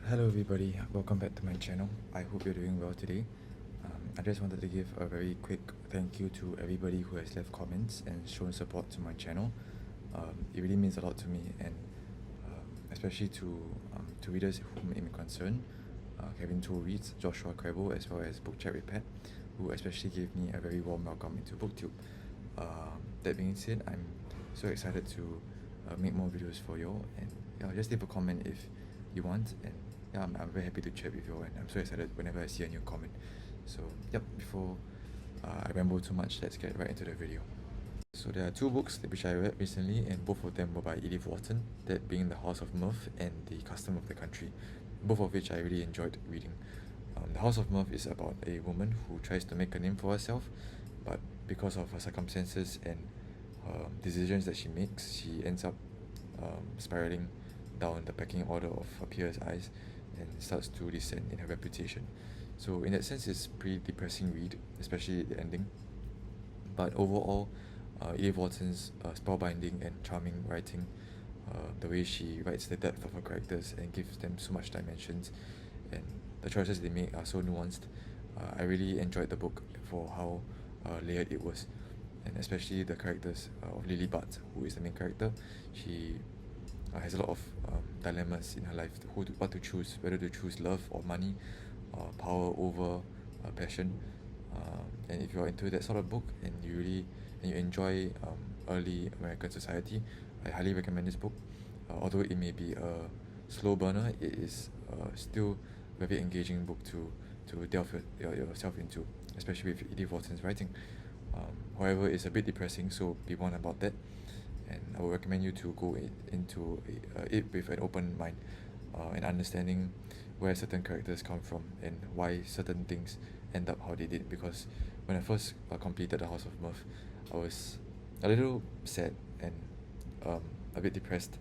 Hello everybody, welcome back to my channel. I hope you're doing well today. I just wanted to give a very quick thank you to everybody who has left comments and shown support to my channel. It really means a lot to me, and especially to readers whom it may concern. Kevin To reads, Joshua Crebo, as well as Book Chat with Pat, who especially gave me a very warm welcome into BookTube. That being said, I'm so excited to make more videos for you all, and yeah, just leave a comment if you want, and yeah, I'm very happy to chat with you all, and I'm so excited whenever I see a new comment. So yep, before I ramble too much, let's get right into the video. So there are two books which I read recently, and both of them were by Edith Wharton, that being The House of Mirth and The Custom of the Country, both of which I really enjoyed reading. The House of Mirth is about a woman who tries to make a name for herself, but because of her circumstances and decisions that she makes, she ends up spiraling down the pecking order of her peers' eyes and starts to descend in her reputation. So in that sense, it's a pretty depressing read, especially the ending. But overall, Edith Wharton's spellbinding and charming writing, the way she writes the depth of her characters and gives them so much dimensions, and the choices they make are so nuanced. I really enjoyed the book for how layered it was, and especially the characters of Lily Butt, who is the main character. She has a lot of dilemmas in her life, what to choose, whether to choose love or money, power over passion. And if you're into that sort of book and you enjoy early American society, I highly recommend this book. Although it may be a slow burner, it is still a very engaging book to delve yourself into, especially with Edith Wharton's writing. However, it's a bit depressing, so be warned about that. And I would recommend you to go into it with an open mind, and understanding where certain characters come from and why certain things end up how they did. Because when I first completed The House of Mirth, I was a little sad and a bit depressed.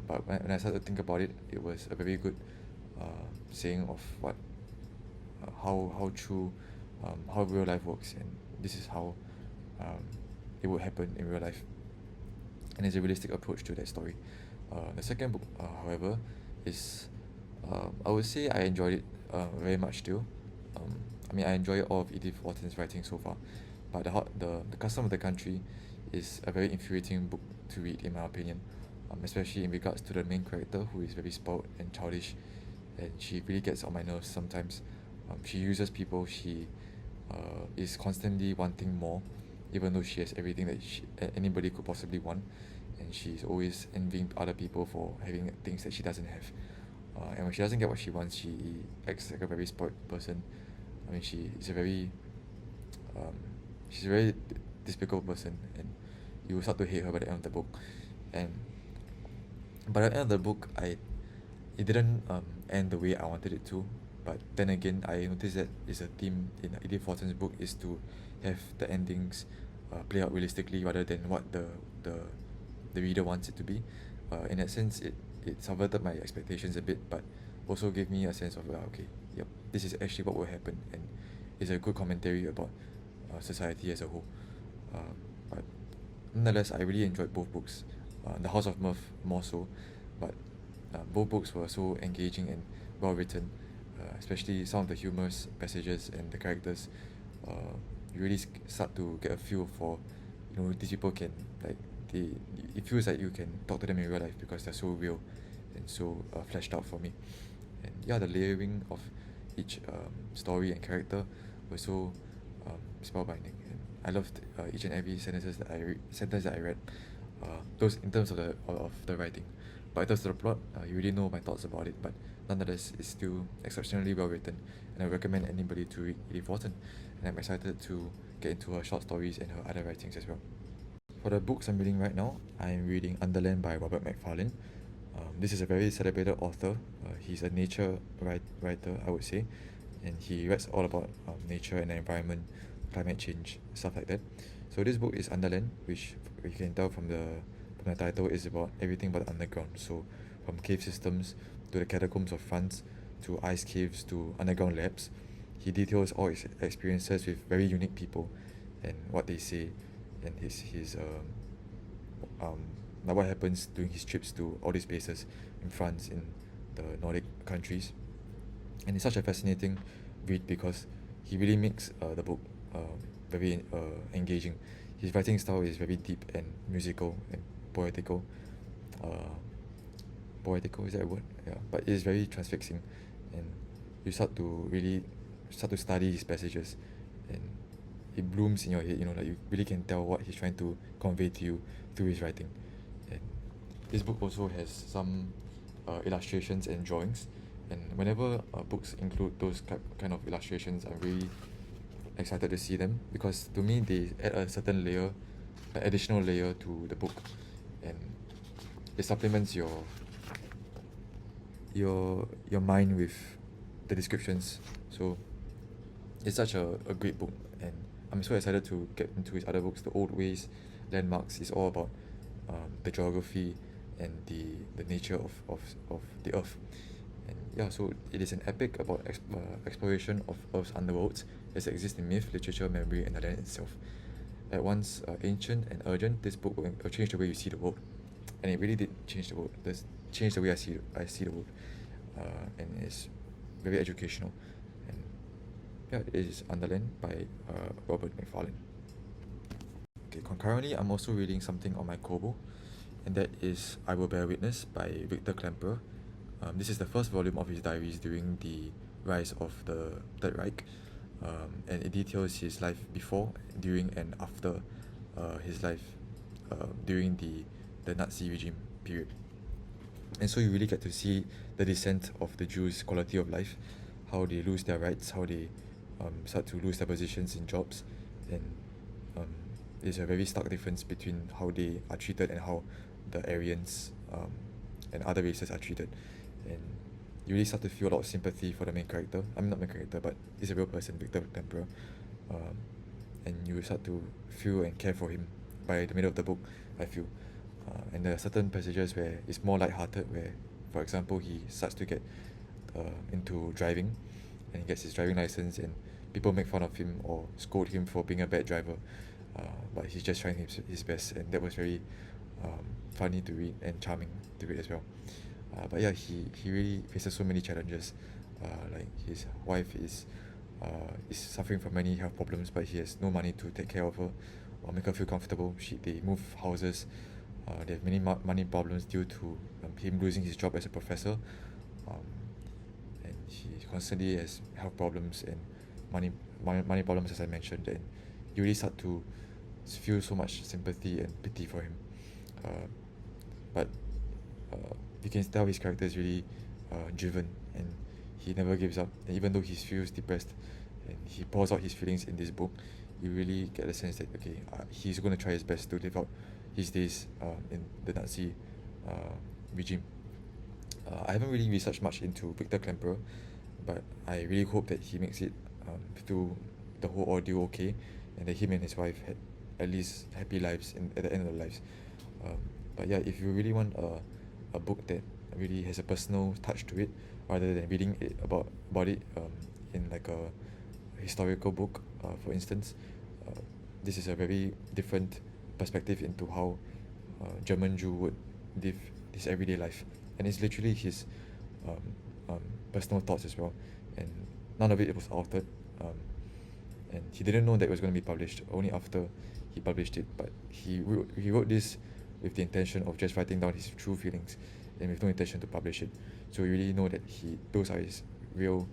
But when I started to think about it, it was a very good saying of what how true how real life works, and this is how it would happen in real life, and it's a realistic approach to that story. The second book, however, is I would say I enjoyed it very much still. I mean, I enjoy all of Edith Wharton's writing so far, but the Custom of the Country is a very infuriating book to read, in my opinion, especially in regards to the main character, who is very spoiled and childish, and she really gets on my nerves sometimes. She uses people. She is constantly wanting more, even though she has everything that anybody could possibly want, and she's always envying other people for having things that she doesn't have. And when she doesn't get what she wants, she acts like a very spoiled person. I mean, um, she's a very despicable person, and you will start to hate her by the end of the book. And by the end of the book, it didn't end the way I wanted it to. But then again, I noticed that is a theme in Edith Wharton's book, is to have the endings play out realistically rather than what the reader wants it to be. In that sense, it subverted my expectations a bit, but also gave me a sense of, okay, yep, this is actually what will happen, and it's a good commentary about society as a whole. But nonetheless, I really enjoyed both books. The House of Mirth more so, but both books were so engaging and well written, especially some of the humorous passages and the characters. You really start to get a feel for, these people can, like, it feels like you can talk to them in real life because they're so real and so fleshed out for me. And yeah, the layering of each story and character was so spellbinding, and I loved each and every sentence that I read. Those in terms of the writing, but in terms of the plot, you already know my thoughts about it. But nonetheless, it's still exceptionally well written, and I recommend anybody to read Edith Wharton. And I'm excited to get into her short stories and her other writings as well. For the books I'm reading right now, I'm reading Underland by Robert Macfarlane. This is a very celebrated author. He's a nature writer, I would say, and he writes all about nature and the environment, climate change, stuff like that. So this book is Underland, which you can tell from the title is about everything but the underground. So from cave systems to the catacombs of France, to ice caves to underground labs, he details all his experiences with very unique people and what they say, and his like what happens during his trips to all these places in France, in the Nordic countries. And it's such a fascinating read because he really makes the book very engaging. His writing style is very deep and musical and poetical. Uh, Poetical, is that a word? Yeah, but it is very transfixing, and you start to study his passages, and it blooms in your head. Like you really can tell what he's trying to convey to you through his writing. And this book also has some illustrations and drawings, and whenever books include those kind of illustrations, I'm really excited to see them, because to me they add a certain layer, an additional layer to the book, and it supplements your mind with the descriptions. So it's such a great book, and I'm so excited to get into his other books. The Old Ways, Landmarks is all about the geography and the nature of the earth. And yeah, so it is an epic about exploration of Earth's underworlds as it exists in myth, literature, memory, and the land itself. At once ancient and urgent, this book will change the way you see the world, and it really did change the world. Change the way I see the world, and it's very educational. And yeah, it is Underland by Robert Macfarlane. Okay, concurrently, I'm also reading something on my Kobo, and that is I Will Bear Witness by Victor Klemperer. This is the first volume of his diaries during the rise of the Third Reich, and it details his life before, during, and after his life during the Nazi regime period. And so you really get to see the descent of the Jews' quality of life, how they lose their rights, how they start to lose their positions in jobs, and there's a very stark difference between how they are treated and how the Aryans and other races are treated. And you really start to feel a lot of sympathy for the main character. I mean, not main character, but he's a real person, Victor Klemperer. And you start to feel and care for him by the middle of the book, I feel. And there are certain passages where it's more lighthearted, where, for example, he starts to get into driving, and he gets his driving license, and people make fun of him or scold him for being a bad driver, but he's just trying his best, and that was very funny to read and charming to read as well. But yeah, he really faces so many challenges. Like his wife is suffering from many health problems, but he has no money to take care of her or make her feel comfortable. They move houses. They have many money problems due to him losing his job as a professor, and he constantly has health problems and money problems, as I mentioned. And you really start to feel so much sympathy and pity for him. But you can tell his character is really driven, and he never gives up. And even though he feels depressed and he pours out his feelings in this book, you really get the sense that he's going to try his best to live out his days in the Nazi regime. I haven't really researched much into Victor Klemperer, but I really hope that he makes it through the whole ordeal okay, and that him and his wife had at least happy lives at the end of their lives. But yeah, if you really want a book that really has a personal touch to it, rather than reading about it in like a historical book, for instance, this is a very different perspective into how German Jew would live his everyday life, and it's literally his personal thoughts as well, and none of it was altered, and he didn't know that it was going to be published only after he published it. But he wrote this with the intention of just writing down his true feelings, and with no intention to publish it. So you really know that those are his real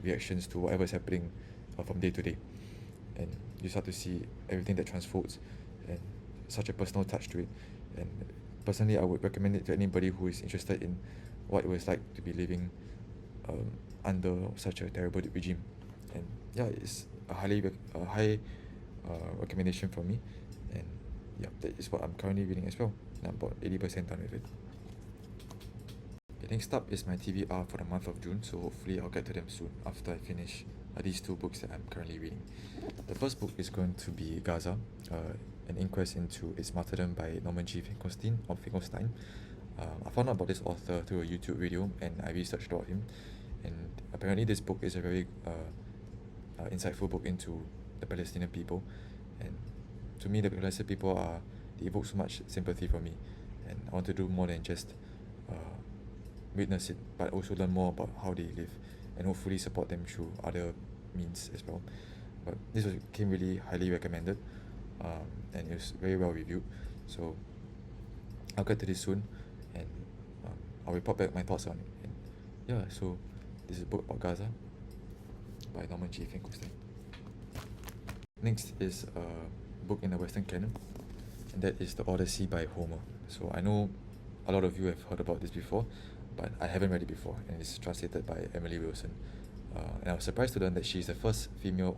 reactions to whatever is happening from day to day, and you start to see everything that transfolds, and such a personal touch to it. And personally, I would recommend it to anybody who is interested in what it was like to be living under such a terrible regime. And yeah, it's a high recommendation from me, and yeah, that is what I'm currently reading as well. I'm about 80% done with it. Okay, next up is my TBR for the month of June, so hopefully I'll get to them soon after I finish these two books that I'm currently reading. The first book is going to be Gaza, an inquest into its martyrdom by Norman G. Finkelstein. I found out about this author through a YouTube video, and I researched about him, and apparently this book is a very insightful book into the Palestinian people. And to me, the Palestinian people they evoke so much sympathy for me, and I want to do more than just witness it, but also learn more about how they live, and hopefully support them through other means as well. But this came really highly recommended, and it was very well reviewed. So I'll get to this soon, and I'll report back my thoughts on it. And yeah, so this is a book about Gaza by Norman G. Finkelstein. Next is a book in the Western canon, and that is The Odyssey by Homer. So I know a lot of you have heard about this before, but I haven't read it before, and it's translated by Emily Wilson. And I was surprised to learn that she's the first female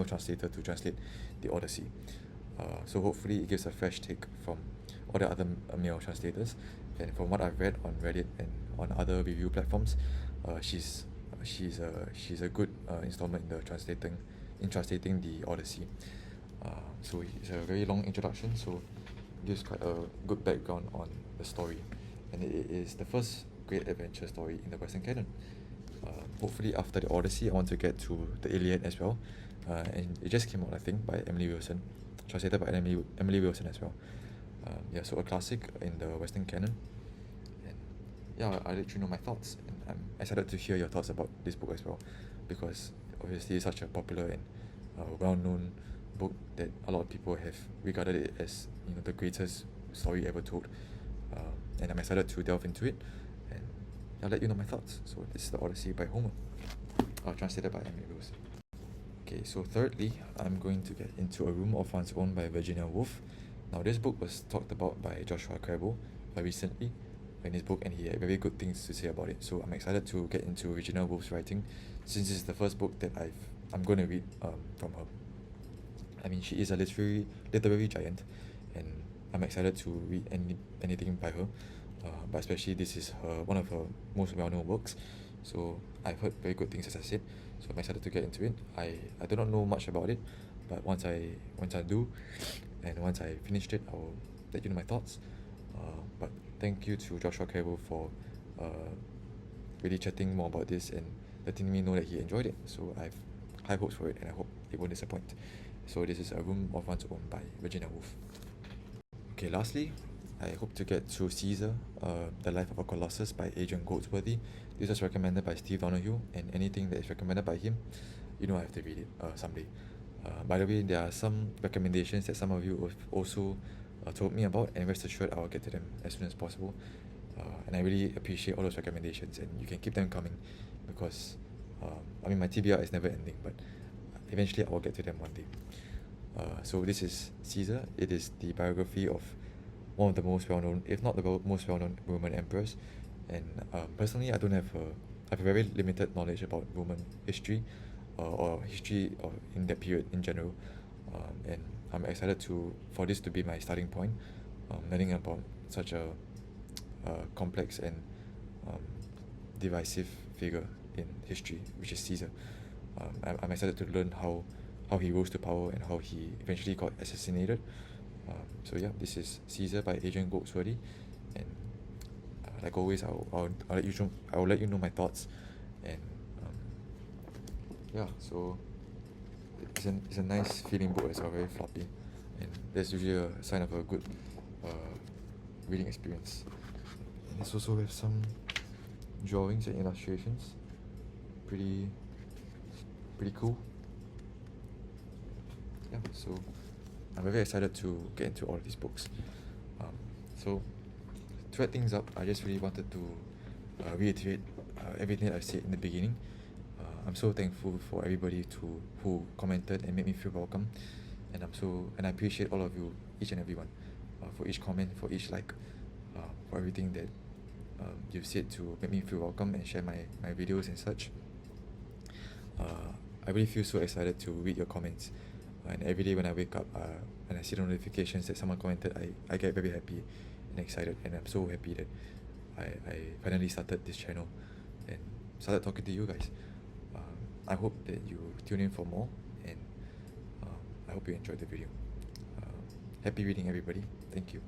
translator to translate the Odyssey. So hopefully it gives a fresh take from all the other male translators, and from what I've read on Reddit and on other review platforms, she's a good installment in translating the Odyssey. So it's a very long introduction, so it gives quite a good background on the story, and it is the first great adventure story in the Western canon. Hopefully after the Odyssey, I want to get to the Iliad as well, and it just came out, I think, by Emily Wilson, translated by Emily Wilson as well. Yeah, so a classic in the Western canon, and yeah, I'll let you know my thoughts, and I'm excited to hear your thoughts about this book as well, because obviously it's such a popular and well-known book that a lot of people have regarded it as, you know, the greatest story ever told, and I'm excited to delve into it, and I'll let you know my thoughts. So this is The Odyssey by Homer, translated by Emily Wilson. Okay, so thirdly, I'm going to get into A Room of One's Own by Virginia Woolf. Now, this book was talked about by Joshua Crabble recently in his book, and he had very good things to say about it. So I'm excited to get into Virginia Woolf's writing, since it's the first book that I'm going to read from her. I mean, she is a literary giant, and I'm excited to read anything by her. But especially this is one of her most well-known works. So I've heard very good things, as I said. So I'm excited to get into it. I do not know much about it, but once I do, and once I finished it, I will let you know my thoughts. But thank you to Joshua Carroll for really chatting more about this and letting me know that he enjoyed it. So I have high hopes for it, and I hope it won't disappoint. So this is A Room of One's Own by Virginia Woolf. Okay, lastly, I hope to get to Caesar, The Life of a Colossus by Adrian Goldsworthy. This was recommended by Steve Donahue, and anything that is recommended by him, you know I have to read it someday. By the way, there are some recommendations that some of you have also told me about, and rest assured I will get to them as soon as possible. And I really appreciate all those recommendations, and you can keep them coming, because I mean, my TBR is never ending, but eventually I will get to them one day. So this is Caesar. It is the biography of one of the most well-known, if not the most well-known, Roman emperors. And personally, I have a very limited knowledge about Roman history, or history in that period in general. And I'm excited for this to be my starting point, learning about such a complex and divisive figure in history, which is Caesar. I'm excited to learn how he rose to power and how he eventually got assassinated. So yeah, this is Caesar by Adrian Goldsworthy, and like always, I'll let you know my thoughts, and yeah, so it's a nice feeling book as well, very floppy, and that's usually a sign of a good reading experience. And it's also with some drawings and illustrations, pretty cool. Yeah, so I'm very excited to get into all of these books. So to wrap things up, I just really wanted to reiterate everything that I said in the beginning. I'm so thankful for everybody who commented and made me feel welcome, and I appreciate all of you, each and every one, for each comment, for each like, for everything that you've said to make me feel welcome and share my videos and such. I really feel so excited to read your comments, and every day when I wake up and I see the notifications that someone commented, I get very happy and excited, and I'm so happy that I finally started this channel and started talking to you guys. I hope that you tune in for more, and I hope you enjoyed the video. Happy reading, everybody. Thank you.